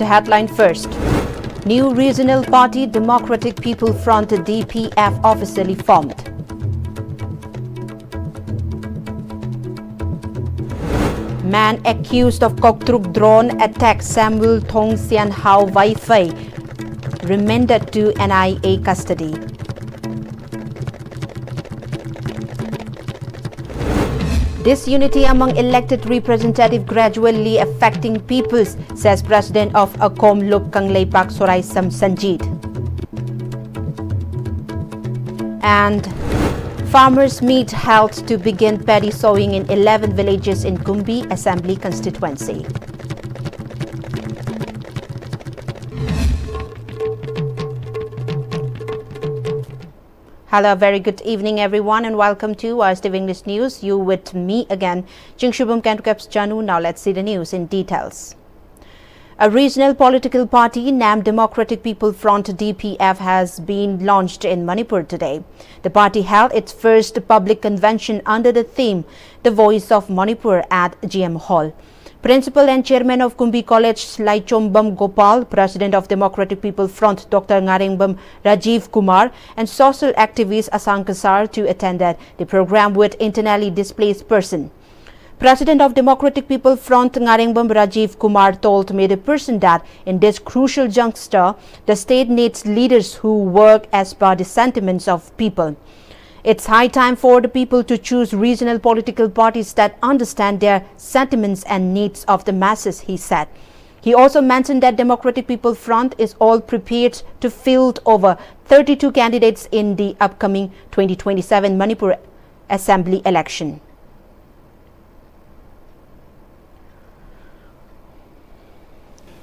headline first. New regional party Democratic People Front DPF officially formed. Man accused of Koktruk drone attack Samuel Thong Sian Hao Wi-Fi remanded to NIA custody. Disunity among elected representatives gradually affecting peoples, says President of Akom Lup Kanglei Pak Sorai Sam Sanjit. And farmers meet held to begin paddy sowing in 11 villages in Gumbi Assembly constituency. Hello, very good evening everyone and welcome to Istv English News. You with me again, Jingshubum Kantukaps Janu. Now let's see the news in details. A regional political party named Democratic People Front DPF has been launched in Manipur today. The party held its first public convention under the theme The Voice of Manipur at GM Hall. Principal and Chairman of Kumbi College Slaichombam Gopal, President of Democratic People Front Dr. Ngarengbam Rajiv Kumar and social activist Asang Kasar to attended the program with internally displaced person. President of Democratic People Front Ngarengbam Rajiv Kumar told me the person that in this crucial juncture, the state needs leaders who work as per the sentiments of people. It's high time for the people to choose regional political parties that understand their sentiments and needs of the masses, he said. He also mentioned that Democratic People Front is all prepared to field over 32 candidates in the upcoming 2027 Manipur Assembly election.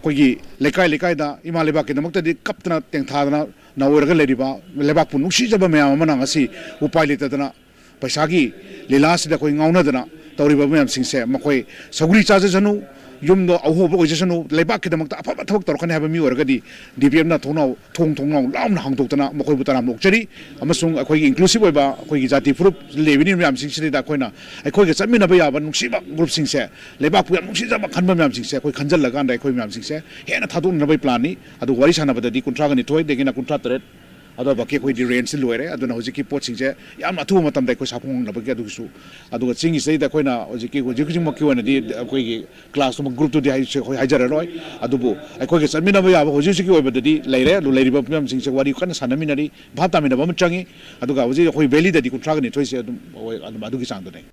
Kogi lekai da imaleba ke namak tadi kaptana teng thadana na orga leriba lebak pu nuksi jaba mayam manang asi upai litadana paisagi lilas da koi ngauna dana tawriba mayam singse makoi saguri chaje janu yumdo ahobo ojesanu lebak ke namak ta apa thok torkan haba mi orga di DPM na thonau thong lam hangdoktana makoi butanam lokchari amasung akoi inclusive oiba akoi jati group levini mayam singse da koina akoi ge chamina ba yaba nuksi ba group singse lebak pu nuksi jaba khanba mayam singse akoi khanjal lagan da akoi mayam singse hena thadun na bai plan ni adu wari sana badadi kuntra gani thoi degina kuntra tret adu baki koi di range loire adu na hojiki pot singse yam athu matam dai koi sapung na bagi adu su adu chingi sei da koi na hojiki mokki wana di koi class no group to di hajara roi adu bu koi ge samina ba ya hojiki oi badadi leire lu leiri ba pam singse wari kan sanamina ri bhata mina ba mchangi adu ga hoji koi valley da di kuntra gani thoi se adu gi sang do nei.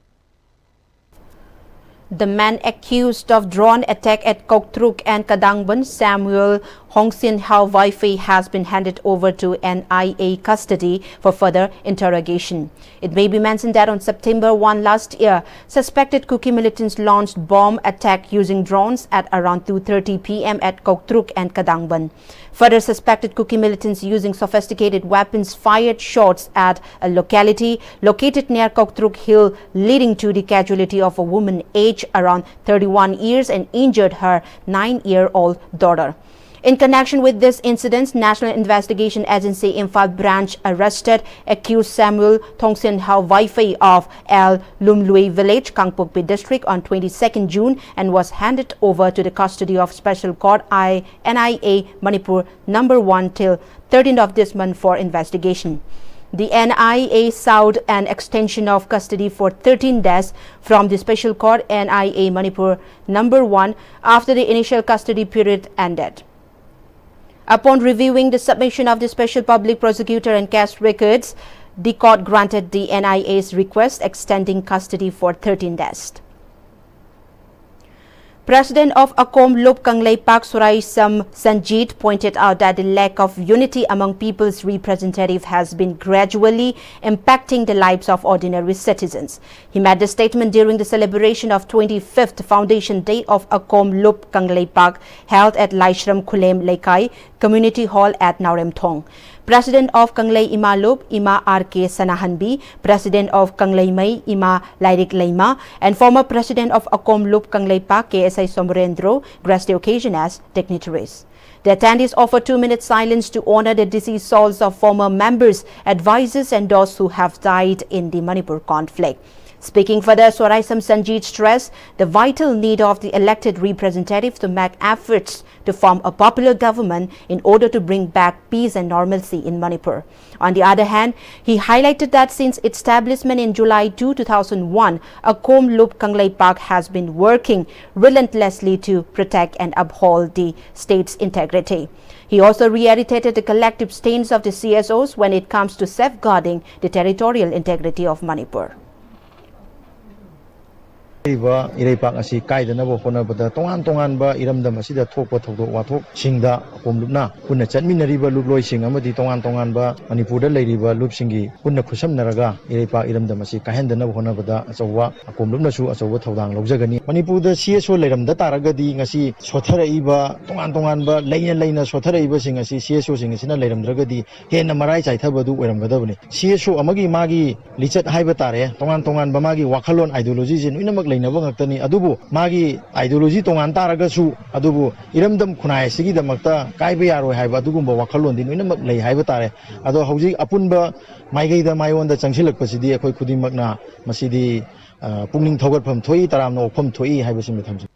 The man accused of drone attack at Koktruk and Kadangban, Samuel Hongsin Hao Wi-Fi, has been handed over to NIA custody for further interrogation. It may be mentioned that on September 1 last year, suspected Kuki militants launched bomb attack using drones at around 2:30 p.m. at Koktruk and Kadangban. Further, suspected Kuki militants using sophisticated weapons fired shots at a locality located near Koktruk Hill, leading to the casualty of a woman aged around 31 years and injured her 9-year-old daughter. In connection with this incident, National Investigation Agency Imphal branch arrested accused Samuel Thongsin Hao Wi-Fi of El Lumlui Village, Kangpokpi District on 22nd June and was handed over to the custody of Special Court NIA Manipur No. 1 till 13th of this month for investigation. The NIA sought an extension of custody for 13 days from the Special Court NIA Manipur No. 1 after the initial custody period ended. Upon reviewing the submission of the Special Public Prosecutor and case records, the court granted the NIA's request extending custody for 13 days. President of Akom Lup Kanglei Pak Sorai Sam Sanjit pointed out that the lack of unity among people's representatives has been gradually impacting the lives of ordinary citizens. He made the statement during the celebration of 25th Foundation Day of Akom Lup Kanglei Pak held at Laishram Khulem Lekai Community Hall at Nauremthong. President of Kanglei Imalup, Ima R.K. Sanahanbi, President of Kanglei Mai, Ima Lairik Leima, and former President of Akom Lup Kanglei Pak, KSI Somrendro, graced the occasion as dignitaries. The attendees offered 2-minute silence to honor the deceased souls of former members, advisors, and those who have died in the Manipur conflict. Speaking further, Swarisam Sanjeet stressed the vital need of the elected representatives to make efforts to form a popular government in order to bring back peace and normalcy in Manipur. On the other hand, he highlighted that since its establishment in July 2001, a Komlup Kanglei Park has been working relentlessly to protect and uphold the state's integrity. He also reiterated the collective stance of the CSOs when it comes to safeguarding the territorial integrity of Manipur. Iraipak asi kaidanaba honabada tongan-tonganba iramdam asida thokpa thodok wathok singda komlupna punna chatminariba luploi sing amadi tongan-tonganba Manipurda leiriba lupsingi punna khusamnaraga iraipak iramdam asi kahendanaba honabada achawa komlupnasu achawa thodang laujagani Manipurda CSO leiramda taragadi ngasi sotharaiba tongan-tonganba leina sotharaiba sing asi CSO sing asina leiramdragadi henna marai chaithabadu oiramgadabani CSO amagi magi lichat haiba tare tongan-tonganba magi wakhalon ideology je nuinamak leinabu ngakta ni adubu magi ideology tongan taragasu adubu iramdam khunai sigi damakta kaiba yaroi haiba adugumba wakhalon din ina mak lei haiba tare ado hauji apunba maigei da maionda changsilakpasidi akhoi khudimakna masidi pungning thogatpham thoi taramna opham thoi haiba simni thamji.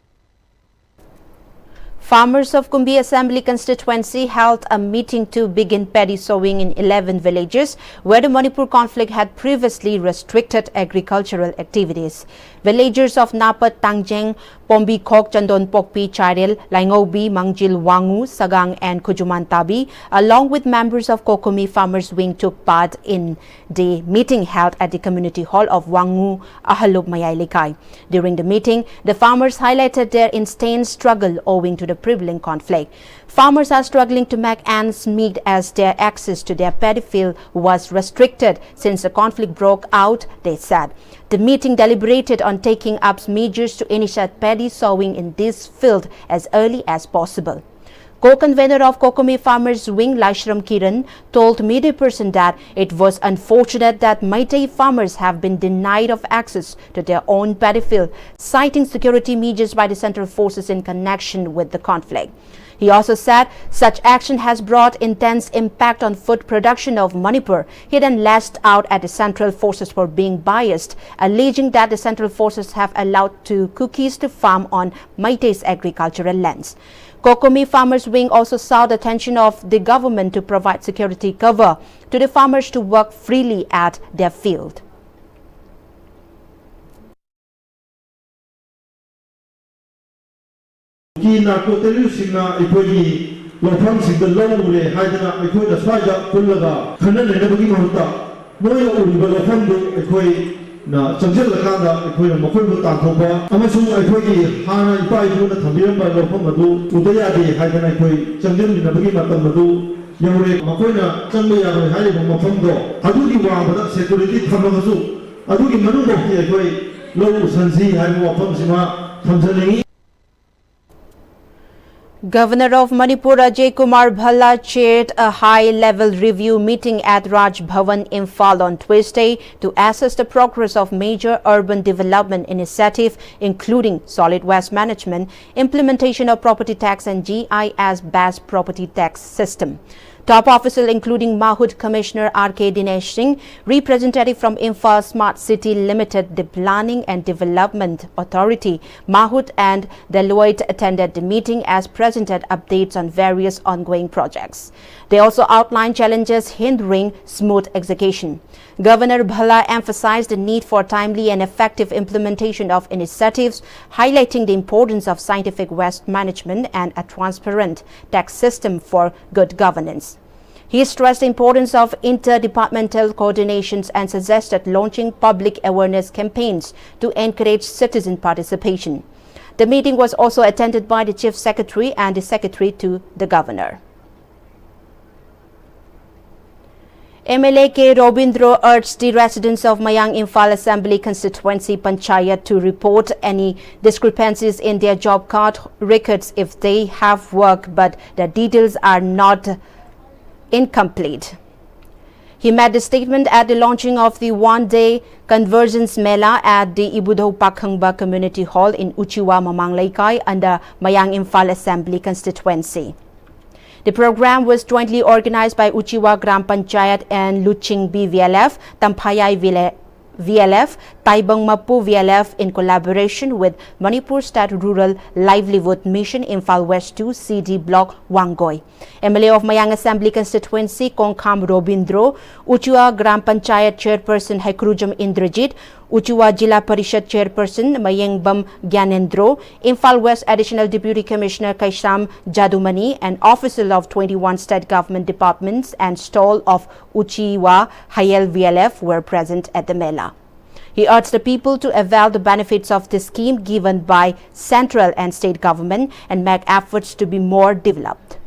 Farmers of Kumbi Assembly constituency held a meeting to begin paddy sowing in 11 villages where the Manipur conflict had previously restricted agricultural activities. Villagers of Napat, Tangjeng, Pombi Khok, Chandon Pokpi, Charil, Laingobi, Mangjil, Wangu, Sagang and Kujumantabi, along with members of Kokumi Farmers Wing took part in the meeting held at the community hall of Wangu, Ahalub Mayai. During the meeting, the farmers highlighted their intense struggle owing to the prevailing conflict. Farmers are struggling to make ends meet as their access to their paddy field was restricted since the conflict broke out, they said. The meeting deliberated on taking up measures to initiate paddy sowing in this field as early as possible. Co-convener of Kokumi Farmers Wing, Laishram Kiran, told media person that it was unfortunate that Meitei farmers have been denied of access to their own paddy field, citing security measures by the central forces in connection with the conflict. He also said such action has brought intense impact on food production of Manipur. He then lashed out at the central forces for being biased, alleging that the central forces have allowed two cookies to farm on Meitei's agricultural lands. Kokumi Farmers Wing also sought the attention of the government to provide security cover to the farmers to work freely at their field. Kina kotelu singna ikoi lofang singda longure haidana ikoi da swaja kullaga khana lena bagi mahuta moyo uriba lofang du ikoi na changjel lakanda ikoi na makoi bu tangthoba amasung ikoi hana ipa ibu na thambiram ba lofang adu udaya de haidana ikoi changjel na bagi matam adu yamure makoi na changme yaroi haide mafam do adu di wa bada security thamagasu adu gi manu bo ki ikoi lo sansi haibu mafam sima thamjani. Governor of Manipur Ajay Kumar Bhalla chaired a high-level review meeting at Raj Bhavan, Imphal on Tuesday to assess the progress of major urban development initiatives including solid waste management, implementation of property tax and GIS-based property tax system. Top officials including Mahud Commissioner R.K. Dinesh Singh, representative from Imphal Smart City Limited, the Planning and Development Authority, Mahud and Deloitte attended the meeting as presented updates on various ongoing projects. They also outlined challenges hindering smooth execution. Governor Bhalla emphasized the need for timely and effective implementation of initiatives, highlighting the importance of scientific waste management and a transparent tax system for good governance. He stressed the importance of interdepartmental coordinations and suggested launching public awareness campaigns to encourage citizen participation. The meeting was also attended by the Chief Secretary and the Secretary to the Governor. MLA K. Robindro urged the residents of Mayang Imphal Assembly constituency Panchayat to report any discrepancies in their job card records if they have work but the details are not incomplete. He made the statement at the launching of the one-day Convergence Mela at the Ibudho Pakhangba Community Hall in Uchiwa, Mamang under Mayang Imphal Assembly constituency. The program was jointly organized by Uchiwa Gram Panchayat and Luching BVLF, Tampayay VLF, Taibang Mapu VLF in collaboration with Manipur State Rural Livelihood Mission Imphal West 2 CD Block Wangoy. MLA of Mayang Assembly Constituency Kongkham Robindro, Uchua Gram Panchayat Chairperson Haikrujam Indrajit, Uchua Jila Parishad Chairperson Mayengbam Gyanendro, Imphal West Additional Deputy Commissioner Kaisham Jadumani, and officials of 21 state government departments and stall of Uchiwa Hayel VLF were present at the Mela. He urged the people to avail the benefits of this scheme given by central and state government and make efforts to be more developed.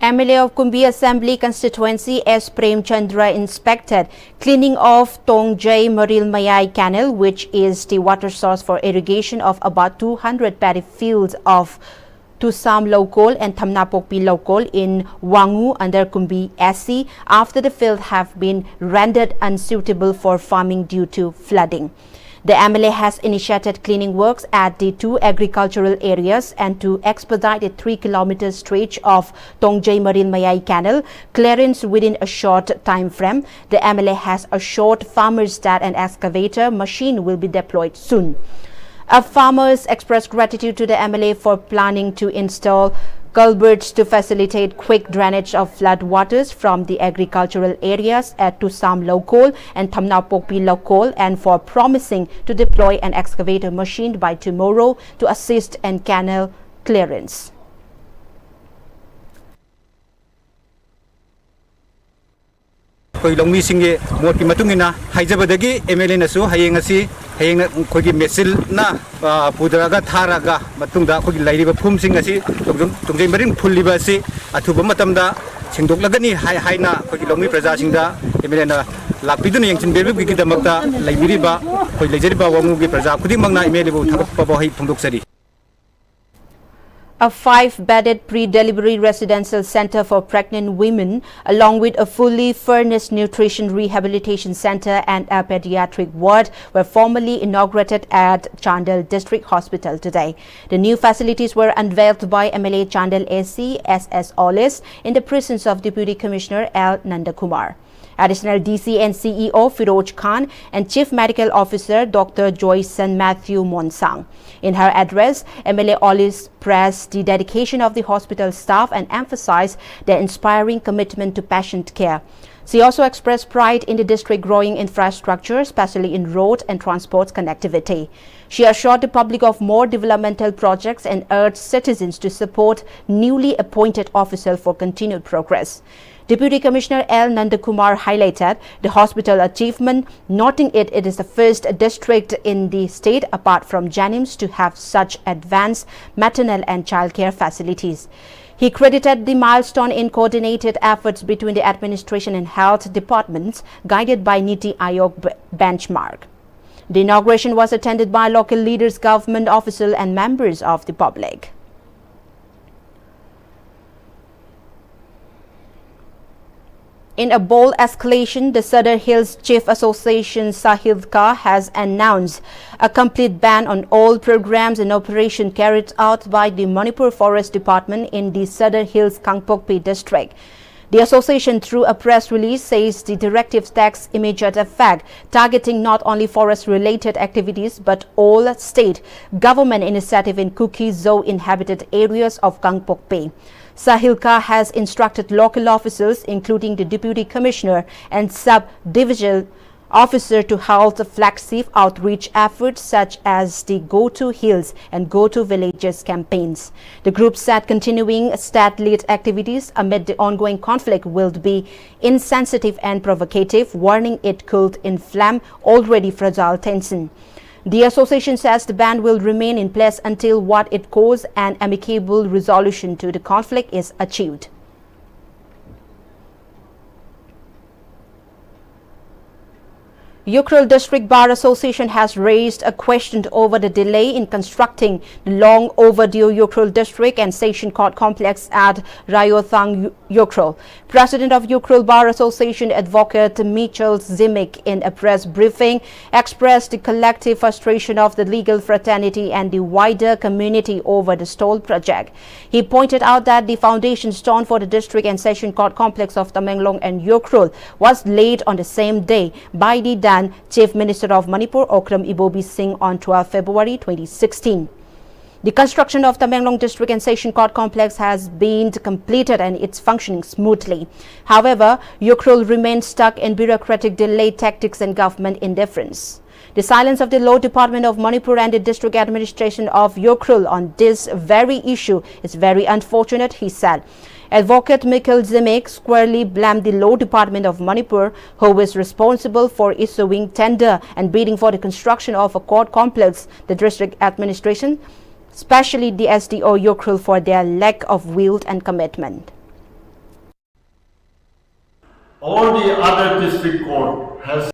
MLA of Kumbi Assembly Constituency S. Prem Chandra inspected cleaning of Tongjay Maril Mayai Canal, which is the water source for irrigation of about 200 paddy fields of Tusam Lokol and Thamnapokpi Lokol in Wangu under Kumbi SC after the field have been rendered unsuitable for farming due to flooding. The MLA has initiated cleaning works at the two agricultural areas and to expedite a 3-kilometer stretch of Tongjay Maril Mayai Canal clearance within a short time frame. The MLA has assured farmers that an excavator machine will be deployed soon. Farmers expressed gratitude to the MLA for planning to install culverts to facilitate quick drainage of flood waters from the agricultural areas at Tusam Lokol and Thamnapokpi Lokol, and for promising to deploy an excavator machine by tomorrow to assist in canal clearance. Longmi Singh Moti Matungina, Hajabadagi, Emelina Su, Hayangasi, Hayang Kogi Mesil Na, Pudraga, Taraga, Matunda, Kogi Lady Pum Singasi, Tungay Marin Pulibasi, Atubamatamda, Singdolagani, Haina, Kogi Lomi Prazasinda, Emelina, Lapidun Yankton Baby, Gidamata, Labiriba, Kogi Wamugi Praza, Kudimana, Emelibu, Tapahi, Tunduksari. A 5-bedded pre-delivery residential center for pregnant women, along with a fully furnished nutrition rehabilitation center and a pediatric ward, were formally inaugurated at Chandel District Hospital today. The new facilities were unveiled by MLA Chandel SC SS Olis in the presence of Deputy Commissioner L. Nandakumar. Additional DC and CEO Firoj Khan and Chief Medical Officer Dr. Joyson Matthew Monsang. In her address, MLA Olis praised the dedication of the hospital staff and emphasized their inspiring commitment to patient care. She also expressed pride in the district's growing infrastructure, especially in road and transport connectivity. She assured the public of more developmental projects and urged citizens to support newly appointed officials for continued progress. Deputy Commissioner L. Nandakumar highlighted the hospital achievement, noting it is the first district in the state apart from Janims to have such advanced maternal and childcare facilities. He credited the milestone in coordinated efforts between the administration and health departments guided by Niti Aayog benchmark. The inauguration was attended by local leaders, government officials and members of the public. In a bold escalation, the Southern Hills Chief Association Sahilka has announced a complete ban on all programs and operations carried out by the Manipur Forest Department in the Southern Hills Kangpokpi district. The association, through a press release, says the directive takes immediate effect, targeting not only forest-related activities but all state government initiative in Kuki Zoo inhabited areas of Kangpokpi. Sahilka has instructed local officials, including the Deputy Commissioner and Sub-Divisional Officer, to hold flagship outreach efforts such as the Go to Hills and Go to Villages campaigns. The group said continuing state-led activities amid the ongoing conflict will be insensitive and provocative, warning it could inflame already fragile tension. The association says the ban will remain in place until what it calls an amicable resolution to the conflict is achieved. Ukhrul District Bar Association has raised a question over the delay in constructing the long overdue Ukhrul District and Session Court complex at Rayothang, Ukhrul. President of Ukhrul Bar Association Advocate Mitchell Zimic in a press briefing expressed the collective frustration of the legal fraternity and the wider community over the stalled project. He pointed out that the foundation stone for the District and Session Court complex of Tamenglong and Ukhrul was laid on the same day by the Chief Minister of Manipur Okram Ibobi Singh on 12 February 2016. The construction of the Tamenglong District and Session Court complex has been completed and it's functioning smoothly. However, Ukhrul remains stuck in bureaucratic delay tactics and government indifference. The silence of the Law Department of Manipur and the District Administration of Ukhrul on this very issue is very unfortunate, he said. Advocate Mitchell Zimic squarely blamed the Law Department of Manipur, who is responsible for issuing tender and bidding for the construction of a court complex, the district administration, especially the SDO Ukhrul, for their lack of will and commitment. All the other district court has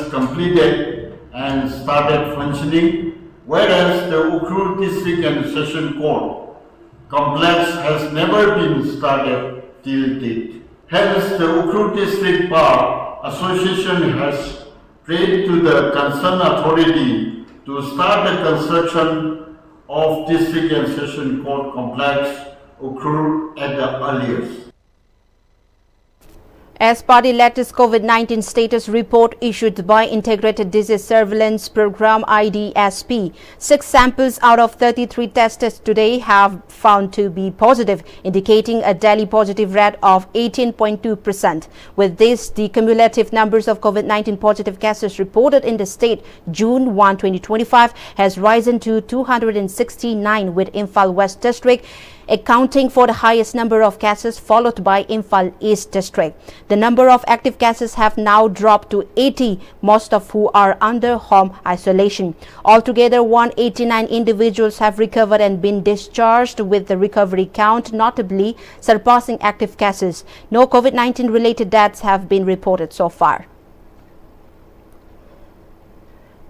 completed and started functioning, whereas the Ukhrul District and Session Court complex has never been started till date. Hence, the Ukhrul District Bar Association has prayed to the concerned authority to start the construction of District and Session Court complex Ukhrul at the earliest. As per the latest COVID-19 status report issued by Integrated Disease Surveillance Program (IDSP), 6 samples out of 33 tested today have found to be positive, indicating a daily positive rate of 18.2%. With this, the cumulative numbers of COVID-19 positive cases reported in the state June 1, 2025 has risen to 269, with Imphal West District accounting for the highest number of cases, followed by Imphal East District. The number of active cases have now dropped to 80, most of who are under home isolation. Altogether, 189 individuals have recovered and been discharged, with the recovery count notably surpassing active cases. No COVID-19 related deaths have been reported so far.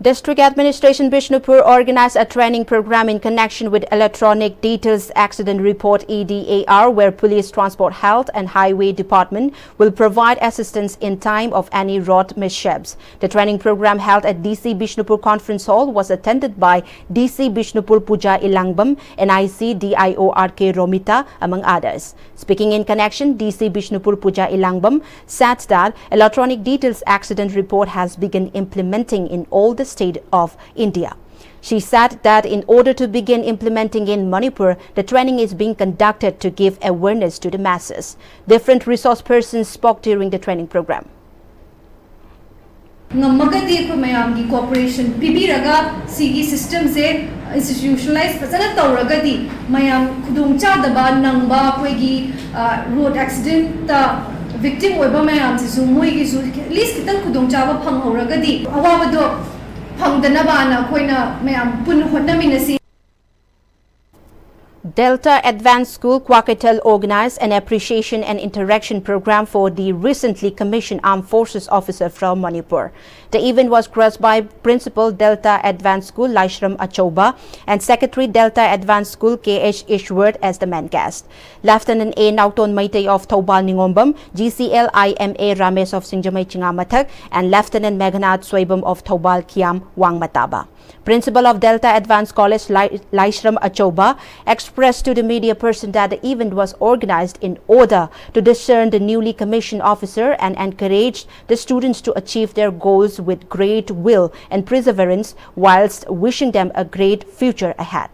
District Administration Bishnupur organized a training program in connection with Electronic Details Accident Report (EDAR), where Police, Transport, Health and Highway Department will provide assistance in time of any road mishaps. The training program held at DC Bishnupur Conference Hall was attended by DC Bishnupur Puja Ilangbam, NIC DIO RK Romita, among others. Speaking in connection, DC Bishnupur Puja Ilangbam said that Electronic Details Accident Report has begun implementing in all the state of India. She said that in order to begin implementing in Manipur, the training is being conducted to give awareness to the masses. Different resource persons spoke during the training program. Ngamagadi ko mayam gi cooperation pibiraga sigi system se institutionalize fazana tawragadi mayam khudung chadaba nangba koigi road accident ta victim oiba mayam sisu moi gi su at least kitang khudung chaba phang horagadi awabado phangdanaba na koina mayam pun hotnaminasi. Delta Advanced School Kwakital organized an appreciation and interaction program for the recently commissioned Armed Forces officer from Manipur. The event was graced by Principal Delta Advanced School Laishram Achoba and Secretary Delta Advanced School KH Ishward as the main guest. Lieutenant A. Nauton Maitay of Taubal Ningombam, GCL IMA Rames of Singjamay Chingamatak, and Lieutenant Meghanad Swaibam of Taubal Kiam Wangmataba. Principal of Delta Advanced College Laishram Achoba expressed to the media person that the event was organized in order to discern the newly commissioned officer and encouraged the students to achieve their goals with great will and perseverance, whilst wishing them a great future ahead.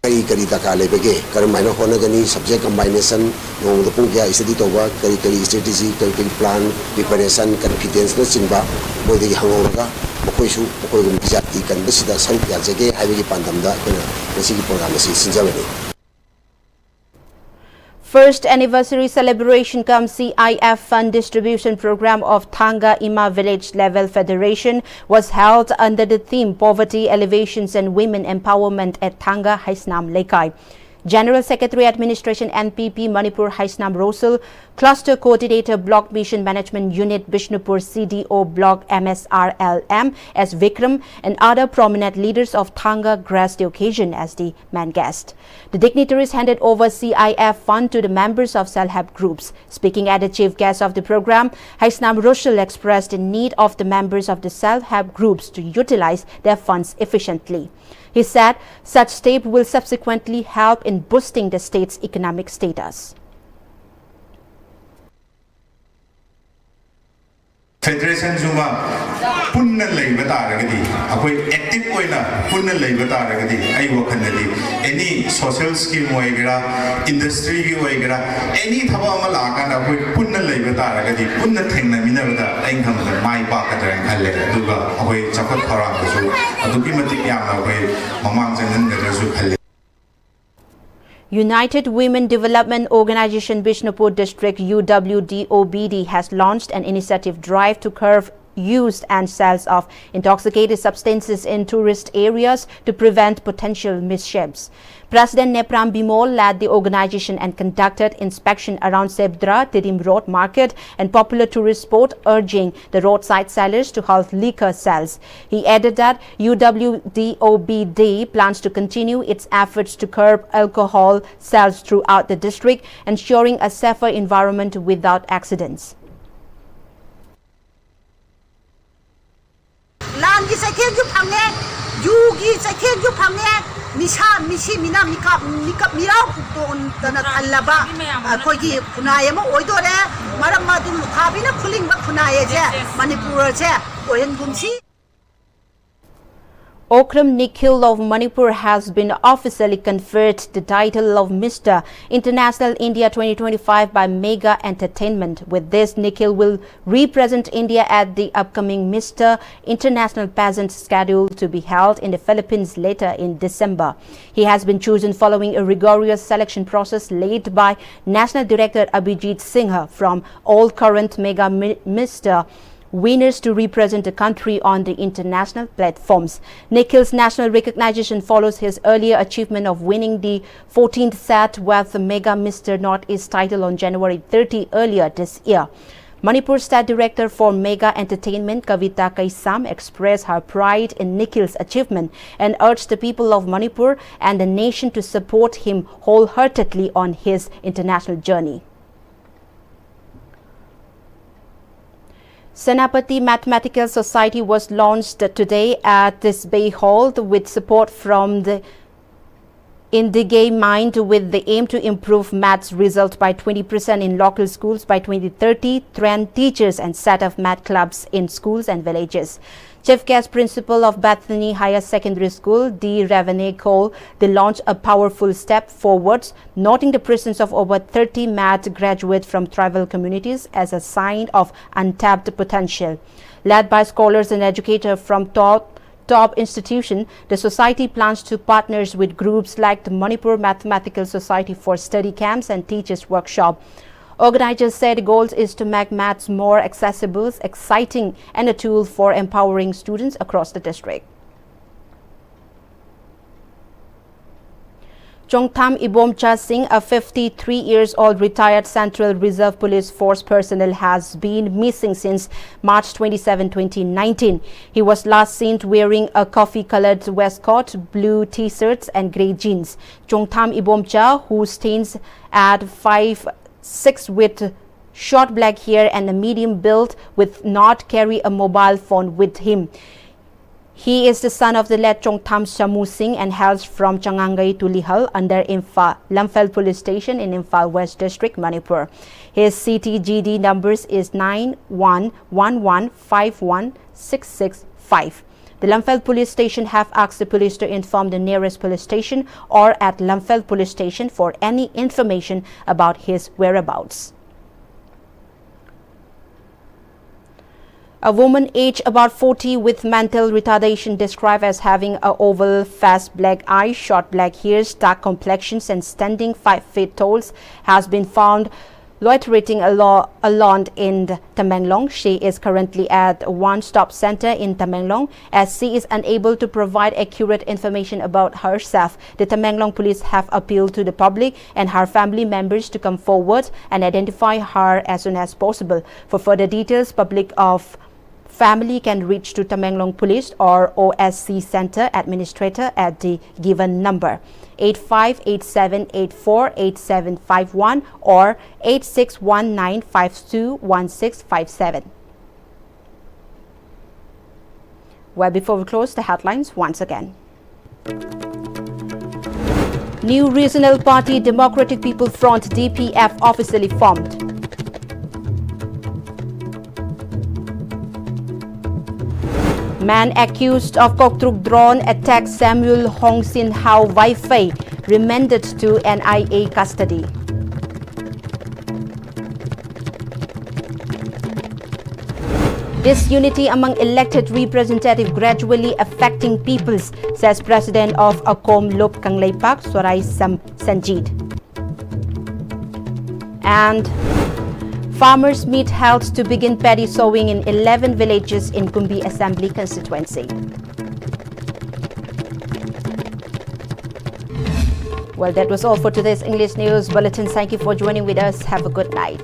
Kari daka lebege karmaina honagani subject combination nong the pungya study toba kari strategy kari plan preparation confidence na sinba bodi hangoga mokoi su mokoi gum jati kan besida saru ya jege haibegi pandamda kana nasigi program si sinjawani. First anniversary celebration cum CIF fund distribution program of Thanga Ima Village Level Federation was held under the theme Poverty Alleviations and Women Empowerment at Thanga Haisnam Lekai. General Secretary Administration NPP Manipur Haisnam Rosul, Cluster Coordinator Block Mission Management Unit Bishnupur CDO Block MSRLM S. Vikram and other prominent leaders of Thanga graced the occasion as the main guest. The dignitaries handed over CIF fund to the members of self-help groups. Speaking at the chief guest of the program, Haisnam Rosul expressed the need of the members of the self-help groups to utilize their funds efficiently. He said such step will subsequently help in boosting the state's economic status. Federation Zuma punna leiba taragadi akoi active oina punna leiba taragadi ai wakhanadi any social scheme oigara industry gi oigara any thaba ama lakana akoi punna leiba taragadi punna thengna minabada ai khamda mai pa kadra khalle aduga akoi chakot thara su adugi matik yamna akoi mamang jangan da su khalle. United Women Development Organization Bishnupur District UWDOBD has launched an initiative drive to curb use and sales of intoxicated substances in tourist areas to prevent potential mischiefs. President Nepram Bimol led the organization and conducted inspection around Sebdra, Tidim Road Market and popular tourist spot, urging the roadside sellers to halt liquor sales. He added that UWDOBD plans to continue its efforts to curb alcohol sales throughout the district, ensuring a safer environment without accidents. Land is a kid you pame, you give a kid you pame, Misha, Mishi, Mina, Mika, Mira, Dana Alaba, Kogi, Punayama, Oidore, Maramadu, Habina, pulling back Punaya, Manipur, Oyengumsi. Okram Nikhil of Manipur has been officially conferred the title of Mr. International India 2025 by Mega Entertainment. With this, Nikhil will represent India at the upcoming Mr. International Peasant scheduled to be held in the Philippines later in December. He has been chosen following a rigorous selection process led by National Director Abhijit Singha from all current Mega Mr. winners to represent the country on the international platforms. Nikhil's national recognition follows his earlier achievement of winning the 14th set with the Mega Mr. Northeast title on January 30 earlier this year. Manipur State Director for Mega Entertainment Kavita Kaisam expressed her pride in Nikhil's achievement and urged the people of Manipur and the nation to support him wholeheartedly on his international journey. Senapati Mathematical Society was launched today at this Bay Hall with support from the Indigay Mind with the aim to improve maths result by 20% in local schools by 2030, train teachers and set up math clubs in schools and villages. Chief Guest Principal of Bethany Higher Secondary School, D. Ravene called the launch a powerful step forwards, noting the presence of over 30 math graduates from tribal communities as a sign of untapped potential. Led by scholars and educators from top institution, the society plans to partner with groups like the Manipur Mathematical Society for study camps and teachers workshop. Organizers said the goal is to make maths more accessible, exciting and a tool for empowering students across the district. Chongtham Ibomcha Singh, a 53-year-old retired Central Reserve Police Force personnel, has been missing since March 27, 2019. He was last seen wearing a coffee-colored waistcoat, blue t-shirts and grey jeans. Chongtham Ibomcha, who stands at 5'6" with short black hair and a medium build, with not carry a mobile phone with him. He is the son of the late Chongtham Shamu Singh and hails from Changangai to Lihal under Lamphel Police Station in Imphal West District, Manipur. His CTGD numbers is 9111516665. The Lamphel Police Station have asked the police to inform the nearest police station or at Lamphel Police Station for any information about his whereabouts. A woman aged about 40 with mental retardation described as having a oval, fast black eyes, short black hairs, dark complexions and standing 5 feet tall has been found loitering along in Tamenglong. She is currently at a one-stop center in Tamenglong as she is unable to provide accurate information about herself. The Tamenglong police have appealed to the public and her family members to come forward and identify her as soon as possible. For further details, public of family can reach to Tamenglong Police or OSC Center Administrator at the given number 8587848751 or 8619521657. Well, before we close, the headlines once again. New regional party Democratic People Front DPF officially formed. Man accused of Koktruk drone attack Samuel Hong Sin Hao Wi-Fi remanded to NIA custody. Disunity among elected representatives gradually affecting peoples, says President of Akom Lop Kangleipak Sorai Sanjit. And farmers meet held to begin paddy sowing in 11 villages in Kumbi Assembly constituency. Well, that was all for today's English News Bulletin. Thank you for joining with us. Have a good night.